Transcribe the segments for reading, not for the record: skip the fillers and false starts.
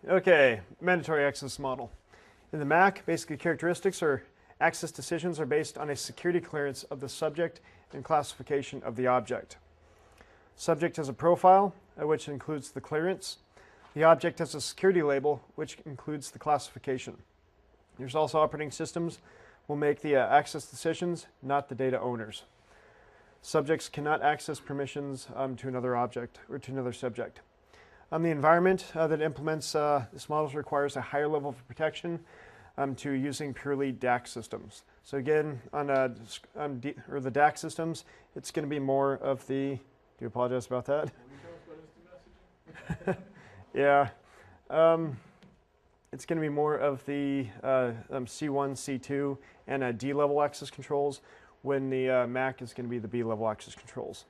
Okay, mandatory access model. In the Mac, basically characteristics or access decisions are based on a security clearance of the subject and classification of the object. Subject has a profile, which includes the clearance. The object has a security label, which includes the classification. There's also operating systems will make the access decisions, not the data owners. Subjects cannot access permissions to another object or to another subject. The environment that implements this model requires a higher level of protection to using purely DAC systems. So again, on the DAC systems, it's going to be more of the, do apologize about that? Yeah. It's going to be more of the C1, C2, and D-level access controls, when the Mac is going to be the B-level access controls.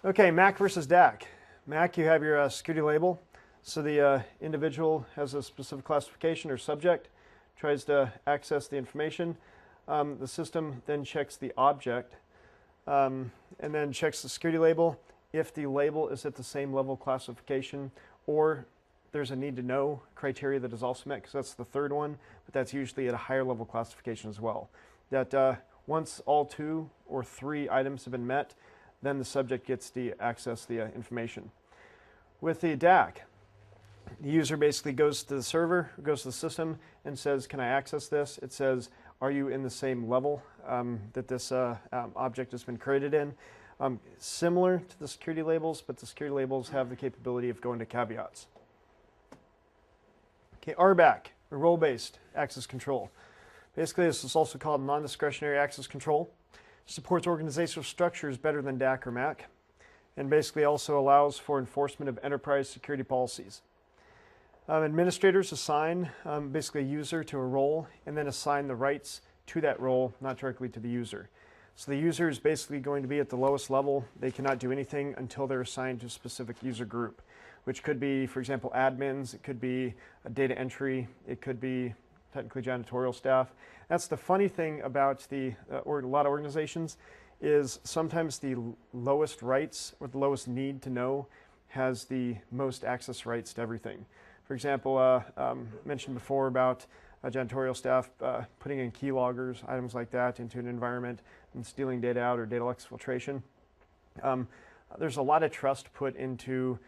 Okay, Mac versus DAC. Mac, you have your security label. So the individual has a specific classification or subject, tries to access the information. The system then checks the object and then checks the security label. If the label is at the same level of classification, or there's a need to know criteria that is also met, because that's the third one, but that's usually at a higher level classification as well. That once all 2 or 3 items have been met, then the subject gets to access the information. With the DAC, the user basically goes to the server, goes to the system, and says, can I access this? It says, are you in the same level that this object has been created in? Similar to the security labels, but the security labels have the capability of going to caveats. Okay, RBAC, or role-based access control. Basically, this is also called non-discretionary access control. Supports organizational structures better than DAC or Mac, and basically also allows for enforcement of enterprise security policies. Administrators assign basically a user to a role and then assign the rights to that role, not directly to the user. So the user is basically going to be at the lowest level. They cannot do anything until they're assigned to a specific user group, which could be, for example, admins, it could be a data entry, it could be technically janitorial staff. That's the funny thing about a lot of organizations, is sometimes the lowest rights or the lowest need to know has the most access rights to everything. For example, mentioned before about janitorial staff putting in keyloggers, items like that into an environment and stealing data out or data exfiltration. There's a lot of trust put into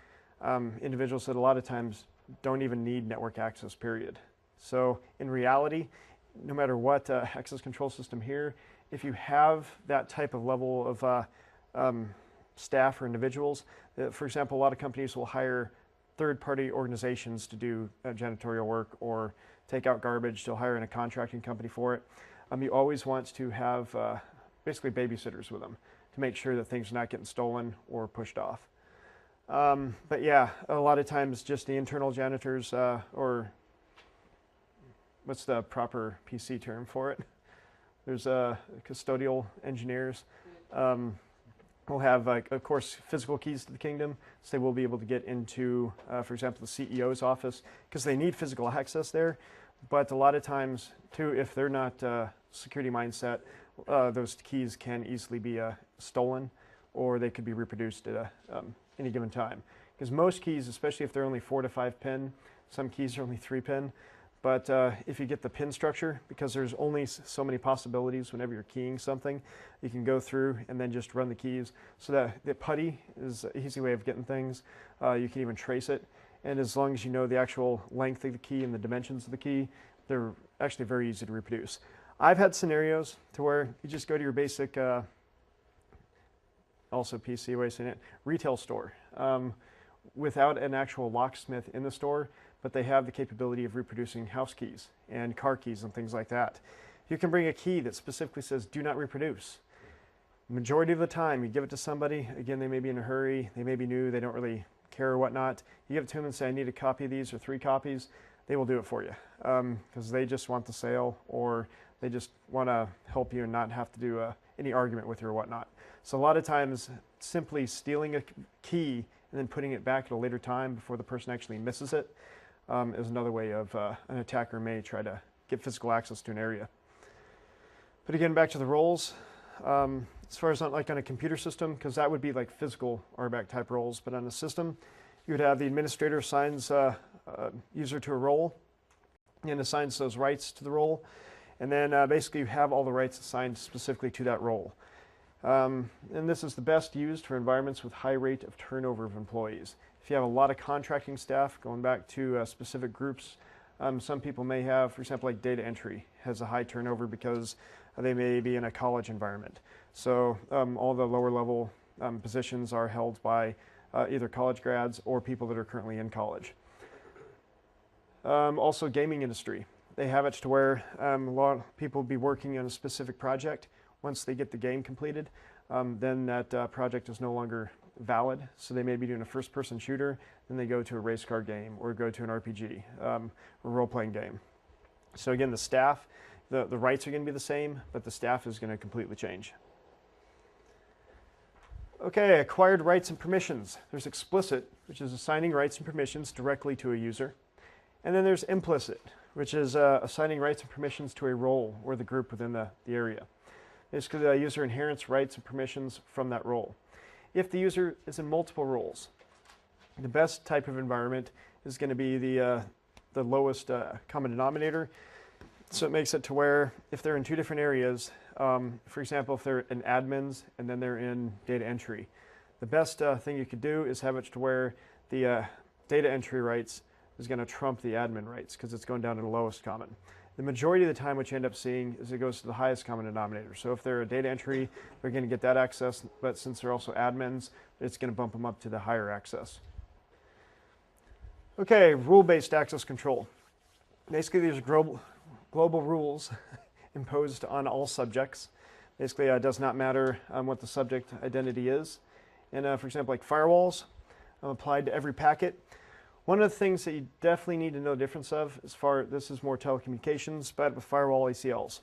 individuals that a lot of times don't even need network access, period. So in reality, no matter what access control system here, if you have that type of level of staff or individuals, for example, a lot of companies will hire third-party organizations to do janitorial work or take out garbage. They'll hire in a contracting company for it. You always want to have basically babysitters with them to make sure that things are not getting stolen or pushed off. But yeah, a lot of times just the internal janitors or what's the proper PC term for it? There's custodial engineers. We'll have, of course, physical keys to the kingdom, so they will be able to get into, for example, the CEO's office, because they need physical access there. But a lot of times, too, if they're not security mindset, those keys can easily be stolen, or they could be reproduced at any given time. Because most keys, especially if they're only 4 to 5 pin, some keys are only 3 pin. But if you get the pin structure, because there's only so many possibilities whenever you're keying something, you can go through and then just run the keys. So that the putty is an easy way of getting things. You can even trace it. And as long as you know the actual length of the key and the dimensions of the key, they're actually very easy to reproduce. I've had scenarios to where you just go to your basic, also PC way of saying it, retail store without an actual locksmith in the store, but they have the capability of reproducing house keys and car keys and things like that. You can bring a key that specifically says, do not reproduce. Majority of the time, you give it to somebody, again, they may be in a hurry, they may be new, they don't really care or whatnot. You give it to them and say, I need a copy of these or 3 copies, they will do it for you because they just want the sale, or they just want to help you and not have to do any argument with you or whatnot. So a lot of times, simply stealing a key and then putting it back at a later time before the person actually misses it is another way of an attacker may try to get physical access to an area. But again, back to the roles. As far as not like on a computer system, because that would be like physical RBAC type roles, but on a system, you would have the administrator assigns a user to a role and assigns those rights to the role. And then basically you have all the rights assigned specifically to that role. And this is the best used for environments with high rate of turnover of employees. If you have a lot of contracting staff, going back to specific groups, some people may have, for example, like data entry has a high turnover because they may be in a college environment. So all the lower level positions are held by either college grads or people that are currently in college. Also gaming industry. They have it to where a lot of people will be working on a specific project. Once they get the game completed, then that project is no longer valid. So they may be doing a first-person shooter, then they go to a race car game or go to an RPG, a role-playing game. So again, the staff, the rights are going to be the same, but the staff is going to completely change. Okay, acquired rights and permissions. There's explicit, which is assigning rights and permissions directly to a user. And then there's implicit, which is assigning rights and permissions to a role or the group within the area. Basically, the user inherits rights and permissions from that role. If the user is in multiple roles, the best type of environment is going to be the lowest common denominator. So it makes it to where if they're in two different areas, for example, if they're in admins and then they're in data entry, the best thing you could do is have it to where the data entry rights is going to trump the admin rights because it's going down to the lowest common. The majority of the time what you end up seeing is it goes to the highest common denominator. So if they're a data entry, they're going to get that access, but since they're also admins, it's going to bump them up to the higher access. Okay, rule-based access control. Basically, these are global rules imposed on all subjects. Basically, it does not matter what the subject identity is. And for example, like firewalls applied to every packet. One of the things that you definitely need to know the difference of, this is more telecommunications, but with firewall ACLs.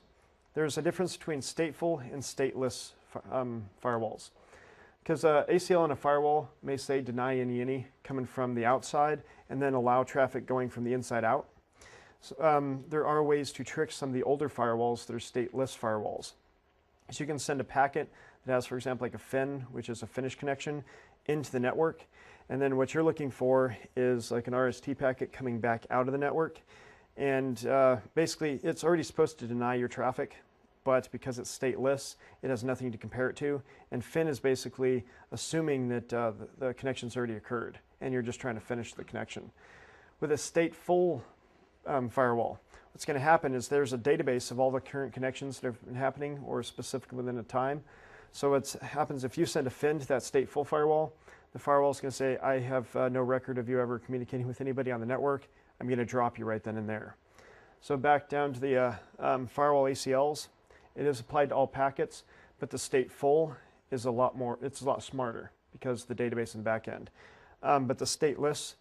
There's a difference between stateful and stateless firewalls. Because ACL on a firewall may say deny any coming from the outside and then allow traffic going from the inside out. So, there are ways to trick some of the older firewalls that are stateless firewalls. So you can send a packet that has, for example, like a FIN, which is a finish connection, into the network. And then what you're looking for is like an RST packet coming back out of the network. And basically, it's already supposed to deny your traffic, but because it's stateless, it has nothing to compare it to. And FIN is basically assuming that the connection's already occurred, and you're just trying to finish the connection. With a stateful firewall, what's going to happen is there's a database of all the current connections that have been happening or specifically within a time. So what happens if you send a FIN to that stateful firewall, the firewall is going to say, I have no record of you ever communicating with anybody on the network. I'm going to drop you right then and there. So back down to the firewall ACLs, it is applied to all packets, but the stateful is a lot smarter because of the database in the back end. But the stateless,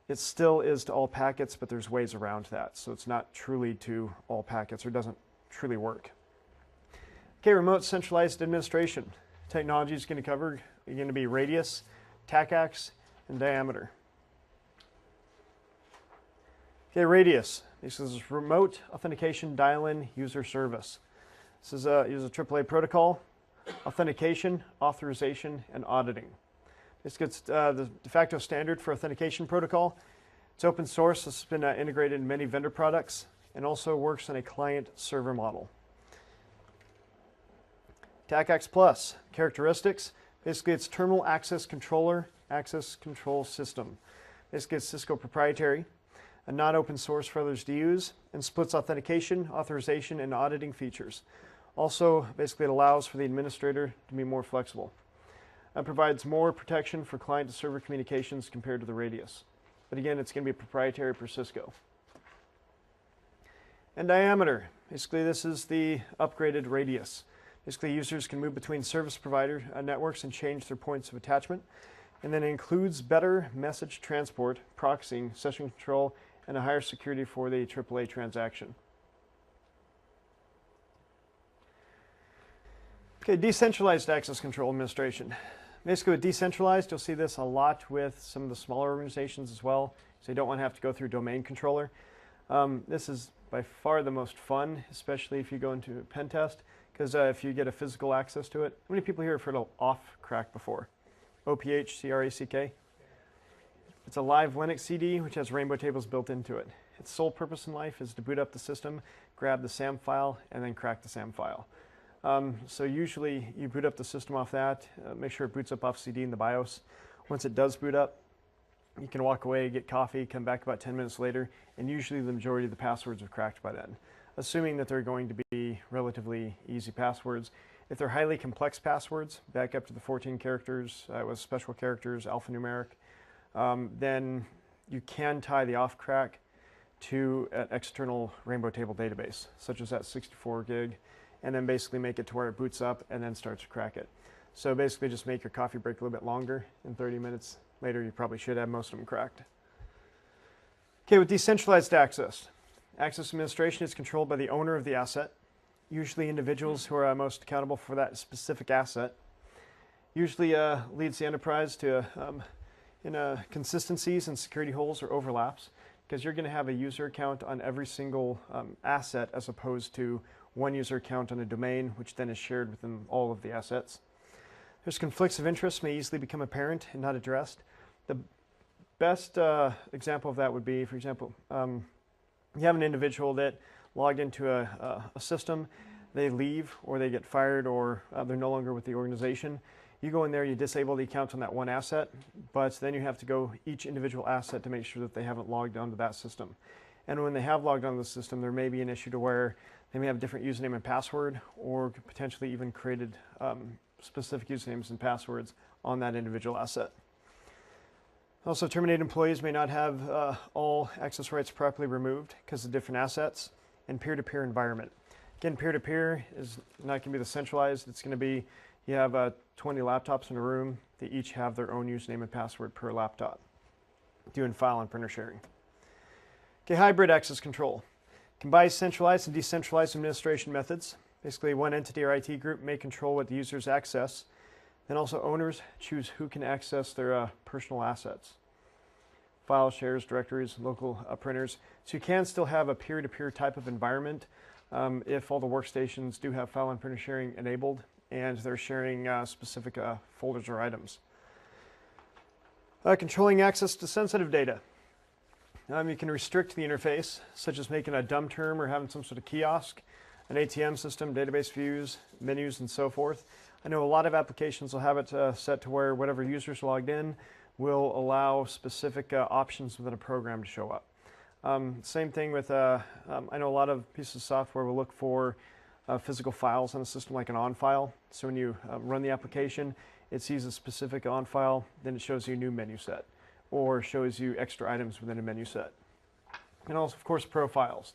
it still is to all packets, but there's ways around that. So it's not truly to all packets or doesn't truly work. Okay, remote centralized administration. Technology is going to be radius, TACACS, and diameter. Okay, radius. This is remote authentication dial-in user service. This is a AAA protocol, authentication, authorization, and auditing. This gets the de facto standard for authentication protocol. It's open source. This has been integrated in many vendor products and also works in a client-server model. TACACS Plus, characteristics. Basically, it's terminal access controller, access control system. Basically, it's Cisco proprietary, and not open source for others to use, and splits authentication, authorization, and auditing features. Also, basically, it allows for the administrator to be more flexible. It provides more protection for client-to-server communications compared to the radius. But again, it's going to be proprietary for Cisco. And diameter. Basically, this is the upgraded radius. Basically, users can move between service provider networks and change their points of attachment. And then it includes better message transport, proxying, session control, and a higher security for the AAA transaction. Okay, decentralized access control administration. Basically, with decentralized, you'll see this a lot with some of the smaller organizations as well. So you don't want to have to go through domain controller. This is by far the most fun, especially if you go into a pen test. because if you get a physical access to it, how many people here have heard of off crack before? OPHCRACK? It's a live Linux CD which has rainbow tables built into it. Its sole purpose in life is to boot up the system, grab the SAM file, and then crack the SAM file. So usually you boot up the system off that, make sure it boots up off CD in the BIOS. Once it does boot up, you can walk away, get coffee, come back about 10 minutes later, and usually the majority of the passwords have cracked by then, assuming that they're going to be relatively easy passwords. If they're highly complex passwords, back up to the 14 characters with special characters, alphanumeric, then you can tie the off crack to an external rainbow table database, such as that 64 gig, and then basically make it to where it boots up and then starts to crack it. So basically just make your coffee break a little bit longer, and 30 minutes later you probably should have most of them cracked. Okay, with decentralized access, access administration is controlled by the owner of the asset, usually individuals who are most accountable for that specific asset. Usually leads the enterprise to consistencies and security holes or overlaps, because you're going to have a user account on every single asset as opposed to one user account on a domain, which then is shared within all of the assets. There's conflicts of interest may easily become apparent and not addressed. The best example of that would be, for example, you have an individual that logged into a system, they leave or they get fired or they're no longer with the organization. You go in there, you disable the account on that one asset, but then you have to go each individual asset to make sure that they haven't logged onto that system. And when they have logged onto the system, there may be an issue to where they may have a different username and password, or potentially even created specific usernames and passwords on that individual asset. Also, terminated employees may not have all access rights properly removed because of different assets, and peer-to-peer environment. Again, peer-to-peer is not going to be the centralized. It's going to be, you have 20 laptops in a room. They each have their own username and password per laptop. Doing file and printer sharing. Okay, hybrid access control. Combines centralized and decentralized administration methods. Basically, one entity or IT group may control what the users access. Then also owners choose who can access their personal assets. File shares, directories, local printers. So you can still have a peer-to-peer type of environment if all the workstations do have file and printer sharing enabled and they're sharing specific folders or items. Controlling access to sensitive data. You can restrict the interface, such as making a dumb term or having some sort of kiosk, an ATM system, database views, menus, and so forth. I know a lot of applications will have it set to where whatever users logged in will allow specific options within a program to show up. Same thing with, I know a lot of pieces of software will look for physical files on a system like an on file. So when you run the application, it sees a specific on file, then it shows you a new menu set, or shows you extra items within a menu set. And also, of course, profiles.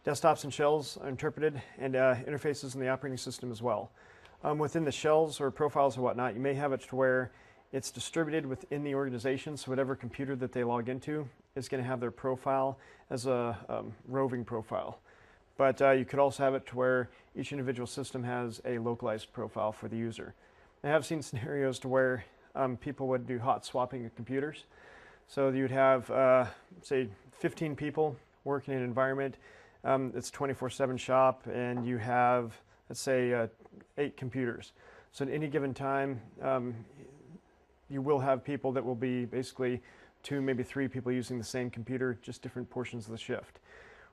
Desktops and shells are interpreted, and interfaces in the operating system as well. Within the shells or profiles or whatnot, you may have it to where it's distributed within the organization, so whatever computer that they log into is going to have their profile as a roving profile. But you could also have it to where each individual system has a localized profile for the user. I have seen scenarios to where people would do hot swapping of computers. So you'd have, say, 15 people working in an environment. It's 24/7 shop, and you have, let's say, 8 computers. So at any given time, you will have people that will be basically 2, maybe 3 people using the same computer, just different portions of the shift.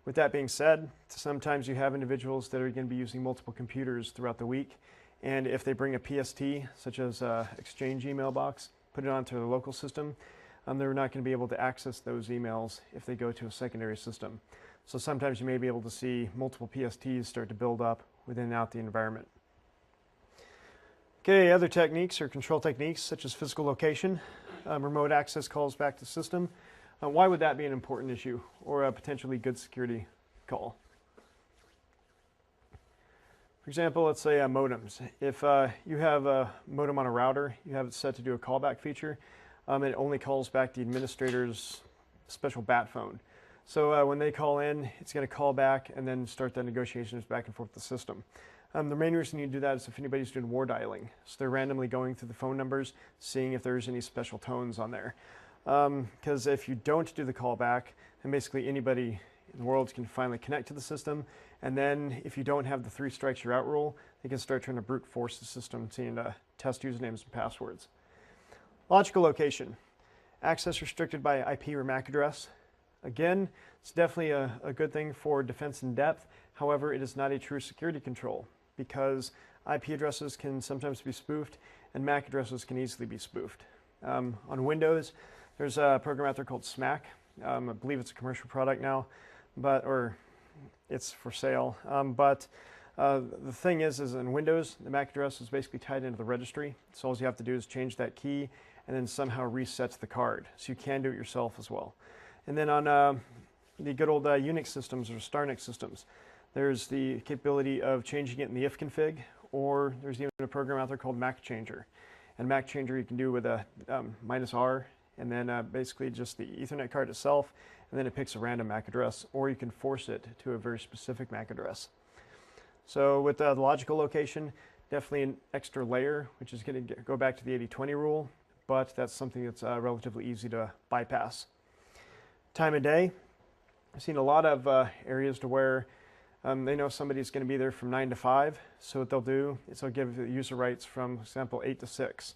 With that being said, sometimes you have individuals that are going to be using multiple computers throughout the week, and if they bring a PST, such as Exchange email box, put it onto their local system, they're not going to be able to access those emails if they go to a secondary system. So sometimes you may be able to see multiple PSTs start to build up within and out the environment. Okay, other techniques or control techniques such as physical location, remote access calls back to the system. Why would that be an important issue or a potentially good security call? For example, let's say modems. If you have a modem on a router, you have it set to do a callback feature, it only calls back the administrator's special BAT phone. So when they call in, it's going to call back and then start the negotiations back and forth with the system. The main reason you do that is if anybody's doing war dialing. So they're randomly going through the phone numbers, seeing if there's any special tones on there. Because if you don't do the callback, then basically anybody in the world can finally connect to the system. And then if you don't have the 3 strikes you're out rule, they can start trying to brute force the system to test usernames and passwords. Logical location. Access restricted by IP or MAC address. Again, it's definitely a good thing for defense in depth. However, it is not a true security control because IP addresses can sometimes be spoofed and MAC addresses can easily be spoofed. On Windows, there's a program out there called SMAC. I believe it's a commercial product now, or it's for sale. The thing is in Windows, the MAC address is basically tied into the registry. So all you have to do is change that key and then somehow resets the card. So you can do it yourself as well. And then on the good old Unix systems or StarNix systems, there's the capability of changing it in the ifconfig, or there's even a program out there called Mac Changer. And Mac Changer you can do with a -R, and then basically just the Ethernet card itself, and then it picks a random MAC address, or you can force it to a very specific MAC address. So with the logical location, definitely an extra layer, which is going to go back to the 80-20 rule, but that's something that's relatively easy to bypass. Time of day, I've seen a lot of areas to where they know somebody's going to be there from 9 to 5, so what they'll do is they'll give the user rights from, for example, 8 to 6,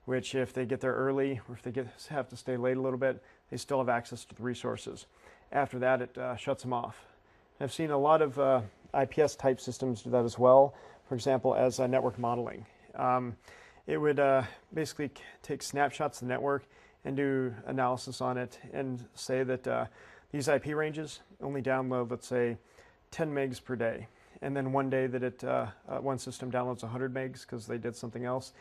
which if they get there early or if they have to stay late a little bit, they still have access to the resources. After that, it shuts them off. I've seen a lot of IPS type systems do that as well, for example, as network modeling. It would basically take snapshots of the network and do analysis on it and say that these IP ranges only download, let's say, 10 megs per day. And then one day that one system downloads 100 megs because they did something else,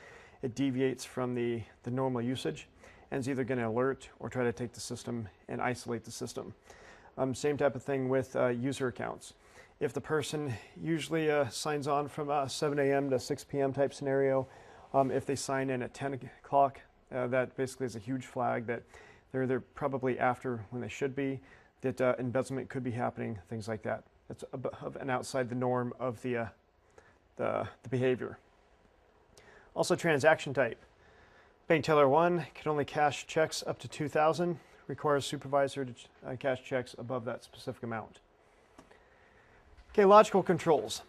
it deviates from the normal usage and is either going to alert or try to take the system and isolate the system. Same type of thing with user accounts. If the person usually signs on from 7 a.m. to 6 p.m. type scenario, if they sign in at 10 o'clock, that basically is a huge flag that they're probably after when they should be, that embezzlement could be happening, things like that. That's an outside the norm of the behavior. Also transaction type. Bank teller 1 can only cash checks up to 2,000, requires supervisor to cash checks above that specific amount. Okay, logical controls.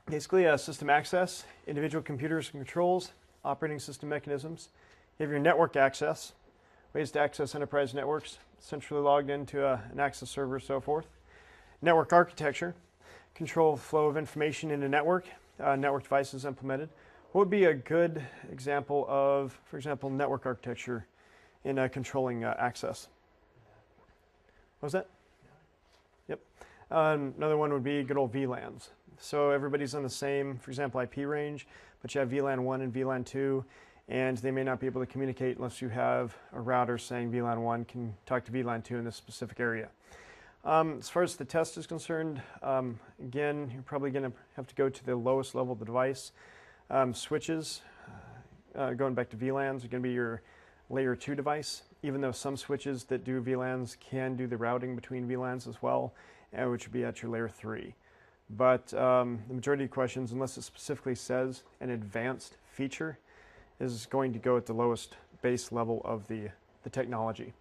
Basically, system access, individual computers and controls, operating system mechanisms. You have your network access, ways to access enterprise networks, centrally logged into an access server, so forth. Network architecture, control flow of information in a network, network devices implemented. What would be a good example of, for example, network architecture in controlling access? What was that? Yep. Another one would be good old VLANs. So everybody's on the same, for example, IP range, but you have VLAN 1 and VLAN 2, and they may not be able to communicate unless you have a router saying VLAN 1 can talk to VLAN 2 in this specific area. As far as the test is concerned, again, you're probably going to have to go to the lowest level of the device. Switches, going back to VLANs, are going to be your layer 2 device, even though some switches that do VLANs can do the routing between VLANs as well, which would be at your layer 3. But the majority of questions, unless it specifically says an advanced feature, is going to go at the lowest base level of the technology.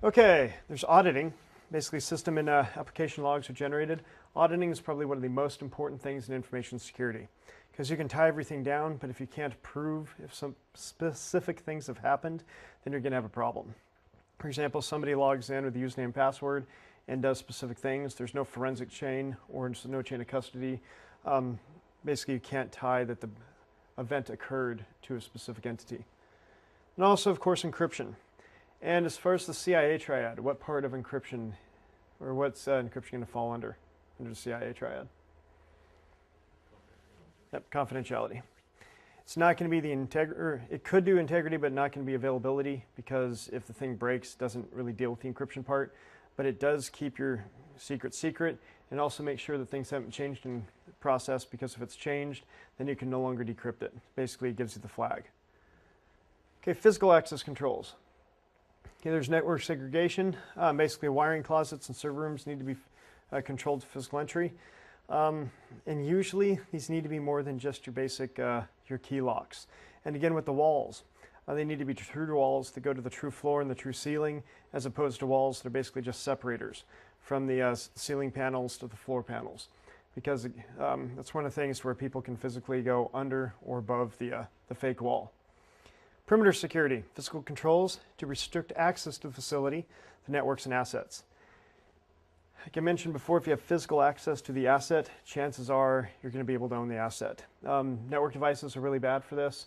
Okay, there's auditing. Basically, system and application logs are generated. Auditing is probably one of the most important things in information security because you can tie everything down, but if you can't prove if some specific things have happened, then you're going to have a problem. For example, somebody logs in with the username and password and does specific things. There's no forensic chain or no chain of custody. Basically, you can't tie that the event occurred to a specific entity. And also, of course, encryption. And as far as the CIA triad, what part of encryption, or what's encryption going to fall under the CIA triad? Yep, confidentiality. It's not going to be the it could do integrity, but not going to be availability, because if the thing breaks, it doesn't really deal with the encryption part, but it does keep your secret, and also make sure that things haven't changed in the process, because if it's changed, then you can no longer decrypt it. Basically, it gives you the flag. Okay, physical access controls. Okay, there's network segregation. Basically, wiring closets and server rooms need to be controlled to physical entry. And usually, these need to be more than just your basic your key locks. And again, with the walls, They need to be true walls that go to the true floor and the true ceiling, as opposed to walls that are basically just separators from the ceiling panels to the floor panels, because that's one of the things where people can physically go under or above the fake wall. Perimeter security, physical controls to restrict access to the facility, the networks and assets. Like I mentioned before, if you have physical access to the asset, chances are you're going to be able to own the asset. Network devices are really bad for this.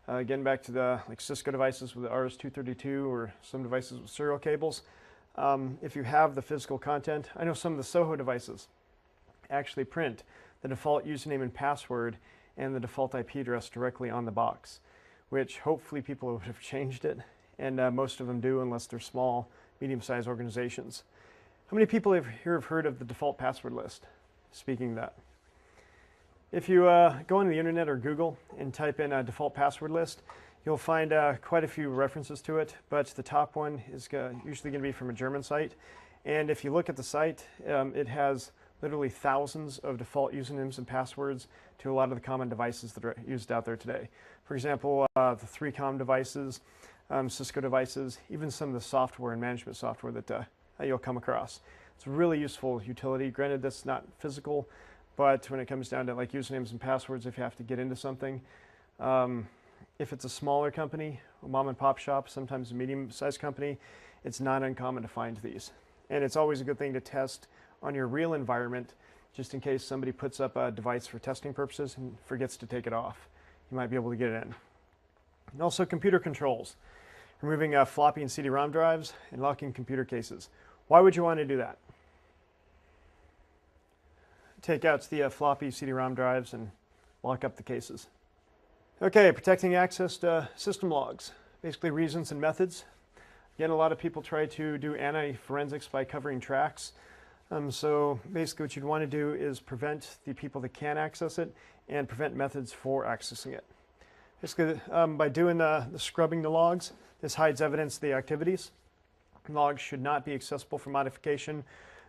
Getting back to the Cisco devices with the RS-232 or some devices with serial cables. If you have the physical content, I know some of the Soho devices actually print the default username and password and the default IP address directly on the box, which hopefully people would have changed it, and most of them do unless they're small, medium-sized organizations. How many people here have heard of the default password list? Speaking of that. If you go on the internet or Google and type in a default password list, you'll find quite a few references to it, but the top one is usually going to be from a German site. And if you look at the site, it has literally thousands of default usernames and passwords to a lot of the common devices that are used out there today. For example, the 3Com devices, Cisco devices, even some of the software and management software that you'll come across. It's a really useful utility. Granted, that's not physical, but when it comes down to like usernames and passwords, if you have to get into something, if it's a smaller company, a mom and pop shop, sometimes a medium-sized company, it's not uncommon to find these. And it's always a good thing to test on your real environment, just in case somebody puts up a device for testing purposes and forgets to take it off. You might be able to get it in. And also computer controls, removing floppy and CD-ROM drives and locking computer cases. Why would you want to do that? Take out the floppy CD-ROM drives and lock up the cases. Okay, protecting access to system logs. Basically reasons and methods. Again, a lot of people try to do anti-forensics by covering tracks. So basically what you'd want to do is prevent the people that can access it and prevent methods for accessing it. Basically, by doing the scrubbing the logs, this hides evidence of the activities. Logs should not be accessible for modification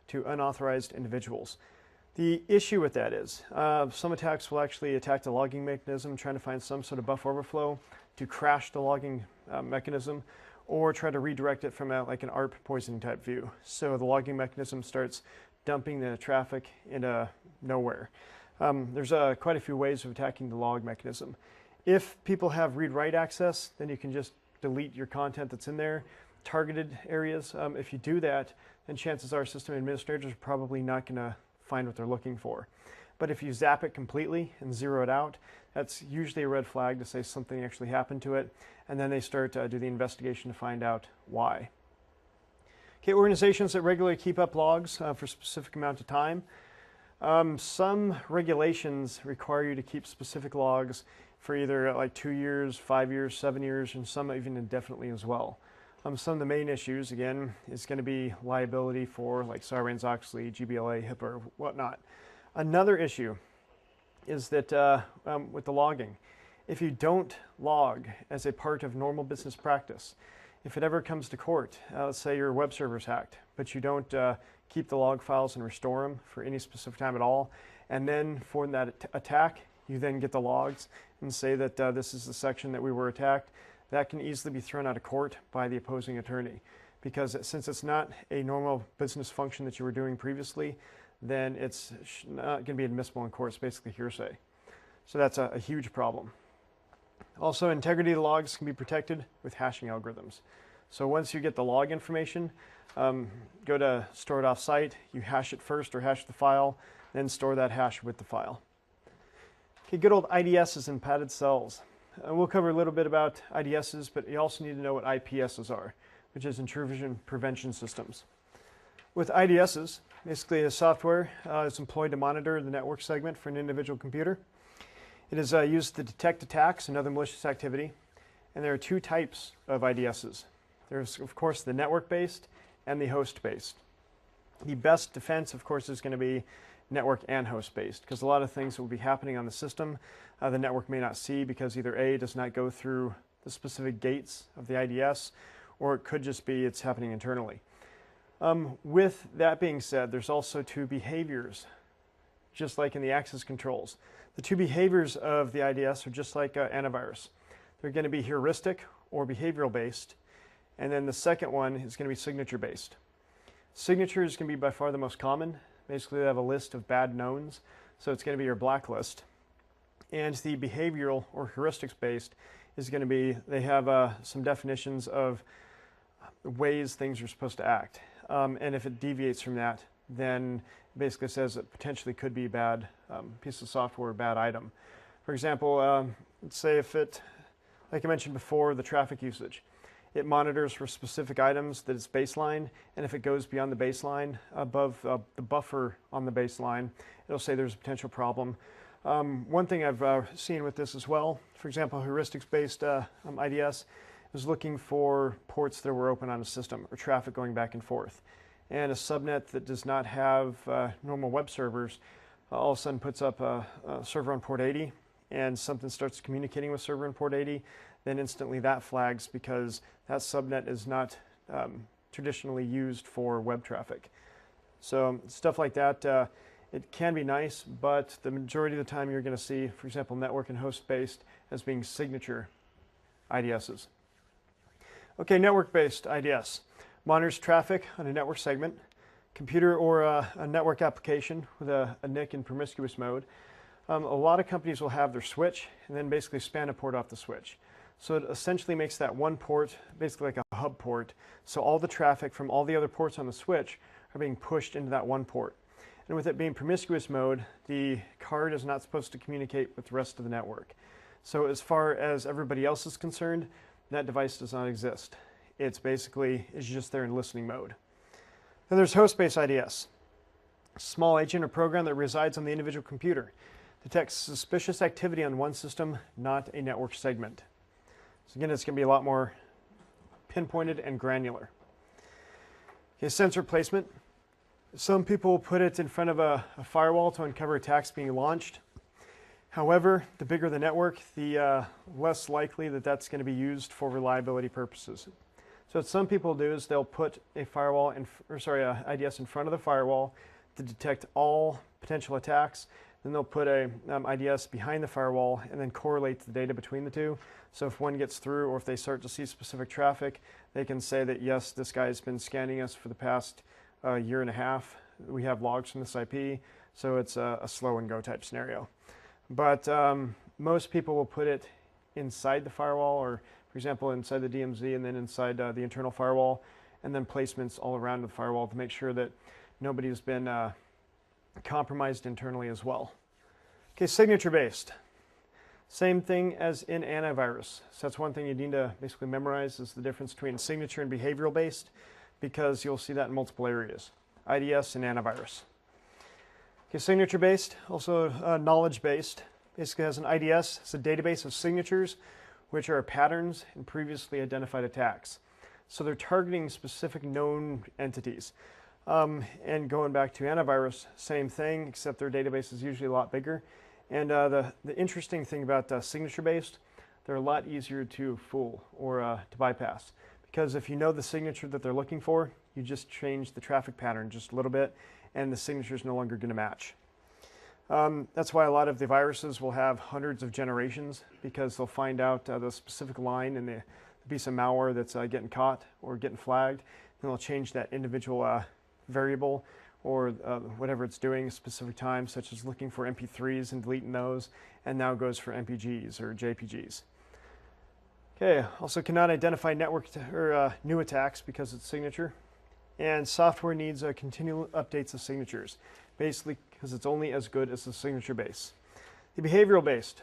to unauthorized individuals. The issue with that is some attacks will actually attack the logging mechanism, trying to find some sort of buffer overflow to crash the logging mechanism, or try to redirect it from like an ARP poisoning type view. So the logging mechanism starts dumping the traffic into nowhere. There's quite a few ways of attacking the log mechanism. If people have read-write access, then you can just delete your content that's in there. Targeted areas, if you do that, then chances are system administrators are probably not going to find what they're looking for. But if you zap it completely and zero it out, that's usually a red flag to say something actually happened to it, and then they start to do the investigation to find out why. Okay, organizations that regularly keep up logs for a specific amount of time. Some regulations require you to keep specific logs for either like 2 years, 5 years, 7 years, and some even indefinitely as well. Some of the main issues, again, is going to be liability for like Sarbanes-Oxley, GBLA, HIPAA, or whatnot. Another issue is that with the logging, if you don't log as a part of normal business practice, if it ever comes to court, let's say your web server's hacked, but you don't keep the log files and restore them for any specific time at all, and then for that attack, you then get the logs and say that this is the section that we were attacked, that can easily be thrown out of court by the opposing attorney, because since it's not a normal business function that you were doing previously, then it's not going to be admissible in court. It's basically hearsay. So that's a huge problem. Also, integrity of the logs can be protected with hashing algorithms. So once you get the log information, go to store it off-site, you hash it first or hash the file, then store that hash with the file. Okay, good old IDSs and padded cells. We'll cover a little bit about IDSs, but you also need to know what IPSs are, which is intrusion prevention systems. With IDSs, basically a software is employed to monitor the network segment for an individual computer. It is used to detect attacks and other malicious activity, and there are two types of IDSs. There's, of course, the network-based and the host-based. The best defense, of course, is going to be network and host-based, because a lot of things will be happening on the system the network may not see, because either A, does not go through the specific gates of the IDS, or it could just be it's happening internally. With that being said, there's also two behaviors, just like in the access controls. The two behaviors of the IDS are just like antivirus. They're going to be heuristic or behavioral-based. And then the second one is going to be signature-based. Signature is going to be by far the most common. Basically, they have a list of bad knowns, so it's going to be your blacklist. And the behavioral or heuristics-based is going to be, they have some definitions of ways things are supposed to act. And if it deviates from that, then it basically says it potentially could be a bad piece of software, a bad item. For example, let's say if it, like I mentioned before, the traffic usage. It monitors for specific items that it's baseline, and if it goes beyond the baseline, above the buffer on the baseline, it'll say there's a potential problem. One thing I've seen with this as well, for example, heuristics-based IDS is looking for ports that were open on a system or traffic going back and forth. And a subnet that does not have normal web servers all of a sudden puts up a server on port 80, and something starts communicating with server on port 80, then instantly that flags because that subnet is not traditionally used for web traffic. So stuff like that, it can be nice, but the majority of the time you're going to see, for example, network and host-based as being signature IDSs. Okay, network-based IDS. Monitors traffic on a network segment, computer or a network application with a NIC in promiscuous mode. A lot of companies will have their switch and then basically span a port off the switch. So it essentially makes that one port basically like a hub port. So all the traffic from all the other ports on the switch are being pushed into that one port. And with it being promiscuous mode, the card is not supposed to communicate with the rest of the network. So as far as everybody else is concerned, that device does not exist. It's basically, it's just there in listening mode. Then there's host-based IDS. A small agent or program that resides on the individual computer. Detects suspicious activity on one system, not a network segment. So again, it's going to be a lot more pinpointed and granular. Okay, sensor placement. Some people put it in front of a firewall to uncover attacks being launched. However, the bigger the network, the less likely that that's going to be used for reliability purposes. So what some people do is they'll put a firewall, IDS in front of the firewall to detect all potential attacks. Then they'll put a IDS behind the firewall and then correlate the data between the two. So if one gets through or if they start to see specific traffic, they can say that yes, this guy has been scanning us for the past year and a half. We have logs from this IP, so it's a slow and go type scenario. But most people will put it inside the firewall, or for example inside the DMZ and then inside the internal firewall, and then placements all around the firewall to make sure that nobody's been compromised internally as well. Okay, signature based. Same thing as in antivirus. So that's one thing you need to basically memorize is the difference between signature and behavioral based, because you'll see that in multiple areas. IDS and antivirus. Okay, signature based, also knowledge based. Basically has an IDS, it's a database of signatures which are patterns in previously identified attacks. So they're targeting specific known entities. And going back to antivirus, same thing, except their database is usually a lot bigger. And the interesting thing about signature-based, they're a lot easier to fool or to bypass. Because if you know the signature that they're looking for, you just change the traffic pattern just a little bit, and the signature is no longer going to match. That's why a lot of the viruses will have hundreds of generations, because they'll find out the specific line in the piece of malware that's getting caught or getting flagged, and they'll change that individual variable or whatever it's doing at a specific time, such as looking for MP3s and deleting those, and now goes for MPGs or JPGs. Okay, also cannot identify network or new attacks because it's signature, and software needs continual updates of signatures, basically because it's only as good as the signature base. The behavioral based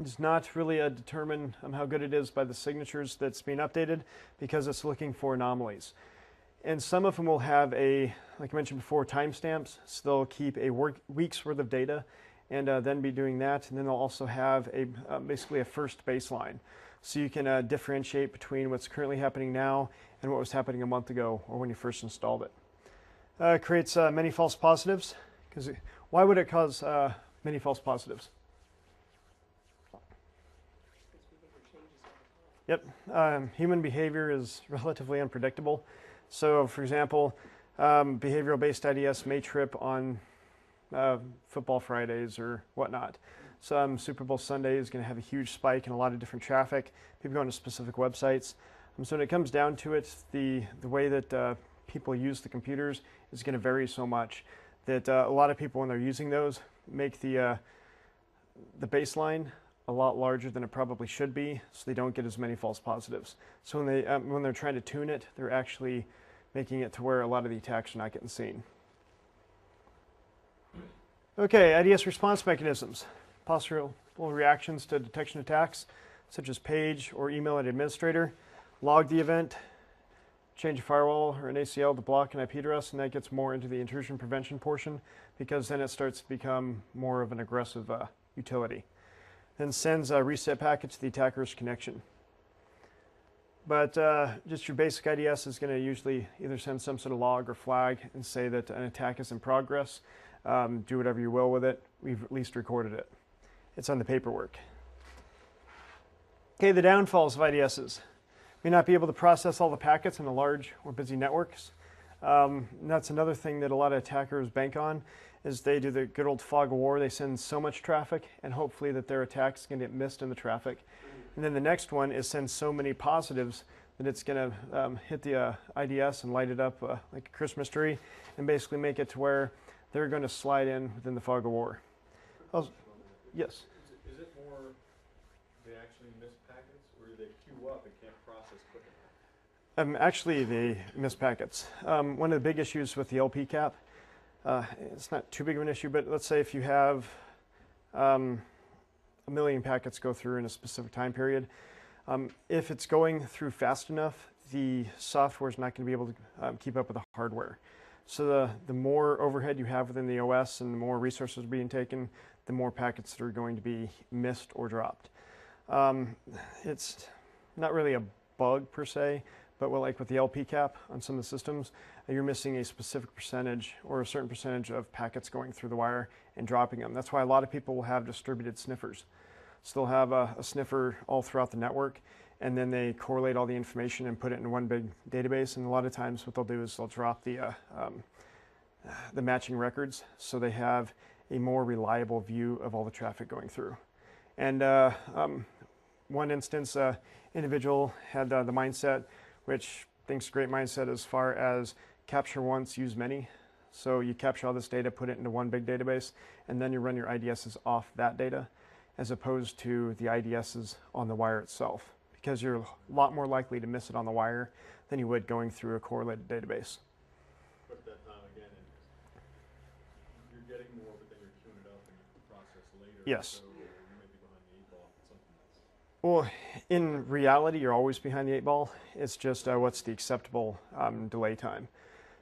does not really determine how good it is by the signatures that's being updated, because it's looking for anomalies. And some of them will have a, like I mentioned before, timestamps. So they'll keep a week's worth of data and then be doing that. And then they'll also have a basically a first baseline. So you can differentiate between what's currently happening now and what was happening a month ago or when you first installed it. It creates many false positives. Because why would it cause many false positives? Yep, human behavior is relatively unpredictable. So, for example, behavioral-based IDS may trip on football Fridays or whatnot. Some Super Bowl Sunday is going to have a huge spike in a lot of different traffic, people going to specific websites. So when it comes down to it, the way that people use the computers is going to vary so much that a lot of people, when they're using those, make the baseline a lot larger than it probably should be, so they don't get as many false positives. So when they're trying to tune it, they're actually making it to where a lot of the attacks are not getting seen. Okay, IDS response mechanisms. Possible reactions to detection attacks, such as page or email an administrator, log the event, change a firewall or an ACL to block an IP address, and that gets more into the intrusion prevention portion, because then it starts to become more of an aggressive utility. Then sends a reset packet to the attacker's connection. But just your basic IDS is going to usually either send some sort of log or flag and say that an attack is in progress. Do whatever you will with it. We've at least recorded it. It's on the paperwork. Okay, the downfalls of IDSs. May not be able to process all the packets in the large or busy networks. And that's another thing that a lot of attackers bank on, is they do the good old fog of war. They send so much traffic, and hopefully that their attack's going to get missed in the traffic. And then the next one is send so many positives that it's going to hit the IDS and light it up like a Christmas tree, and basically make it to where they're going to slide in within the fog of war. Yes? Is it more they actually miss packets, or do they queue up and can't process quick enough? Actually, they miss packets. One of the big issues with the LP cap, it's not too big of an issue, but let's say if you have 1 million packets go through in a specific time period, if it's going through fast enough, the software is not going to be able to keep up with the hardware. So the more overhead you have within the OS and the more resources are being taken, the more packets that are going to be missed or dropped. It's not really a bug per se, but like with the LP cap on some of the systems, you're missing a specific percentage or a certain percentage of packets going through the wire and dropping them. That's why a lot of people will have distributed sniffers. So they'll have a sniffer all throughout the network, and then they correlate all the information and put it in one big database. And a lot of times what they'll do is they'll drop the matching records, so they have a more reliable view of all the traffic going through. And one instance, individual had the mindset, which I think is a great mindset as far as capture once, use many. So you capture all this data, put it into one big database, and then you run your IDSs off that data, as opposed to the IDSs on the wire itself, because you're a lot more likely to miss it on the wire than you would going through a correlated database. But that time again, you're getting more, but then you're queuing it up and you process later. Yes. So you may be behind the 8 ball on something else. Well, in reality, you're always behind the 8 ball. It's just what's the acceptable delay time.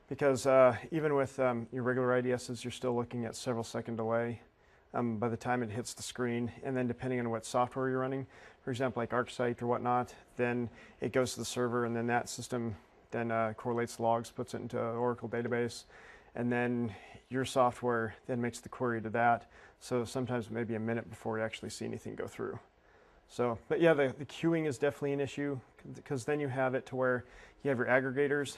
Because even with your regular IDSs, you're still looking at several second delay by the time it hits the screen. And then depending on what software you're running, for example, like ArcSight or whatnot, then it goes to the server, and then that system then correlates logs, puts it into an Oracle database, and then your software then makes the query to that. So sometimes maybe a minute before you actually see anything go through. So, but yeah, the queuing is definitely an issue, because then you have it to where you have your aggregators,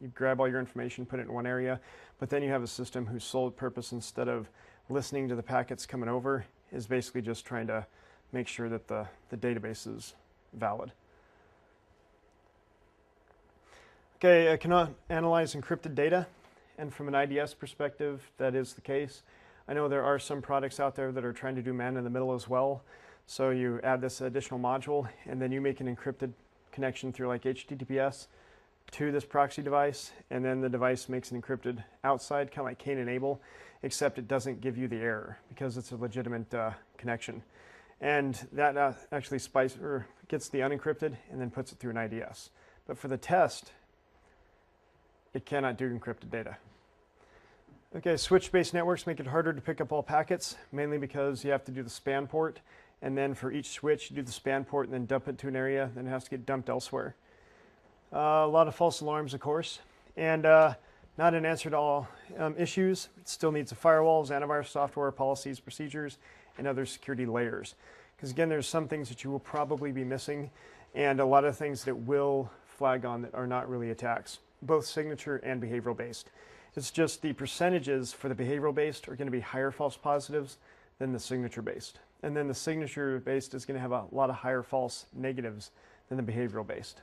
you grab all your information, put it in one area, but then you have a system whose sole purpose, instead of listening to the packets coming over, is basically just trying to make sure that the database is valid. Okay, I cannot analyze encrypted data, and from an IDS perspective, that is the case. I know there are some products out there that are trying to do man in the middle as well. So you add this additional module, and then you make an encrypted connection through like HTTPS to this proxy device, and then the device makes an encrypted outside, kind of like Cain and Abel, except it doesn't give you the error because it's a legitimate connection. And that actually gets the unencrypted and then puts it through an IDS. But for the test, it cannot do encrypted data. Okay, switch-based networks make it harder to pick up all packets, mainly because you have to do the span port, and then for each switch, you do the span port and then dump it to an area, then it has to get dumped elsewhere. A lot of false alarms, of course, and not an answer to all issues. It still needs firewalls, antivirus software, policies, procedures, and other security layers. Because again, there's some things that you will probably be missing, and a lot of things that will flag on that are not really attacks, both signature and behavioral based. It's just the percentages for the behavioral based are going to be higher false positives than the signature-based. And then the signature-based is going to have a lot of higher false negatives than the behavioral-based.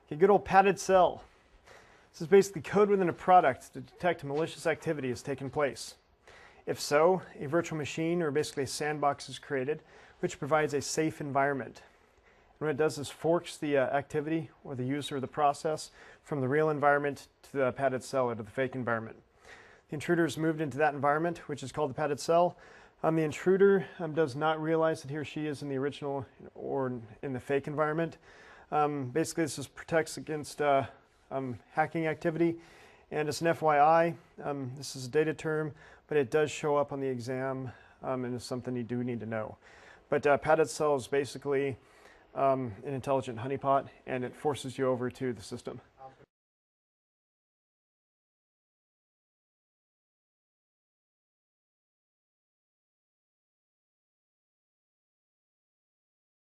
Okay, good old padded cell. This is basically code within a product to detect malicious activity has taken place. If so, a virtual machine or basically a sandbox is created, which provides a safe environment. And what it does is forks the activity or the user or the process from the real environment to the padded cell or to the fake environment. The intruder is moved into that environment, which is called the padded cell. The intruder does not realize that he or she is in the original or in the fake environment. Basically, this protects against hacking activity. And as an FYI, this is a data term, but it does show up on the exam, and it's something you do need to know. But padded cell is basically an intelligent honeypot, and it forces you over to the system.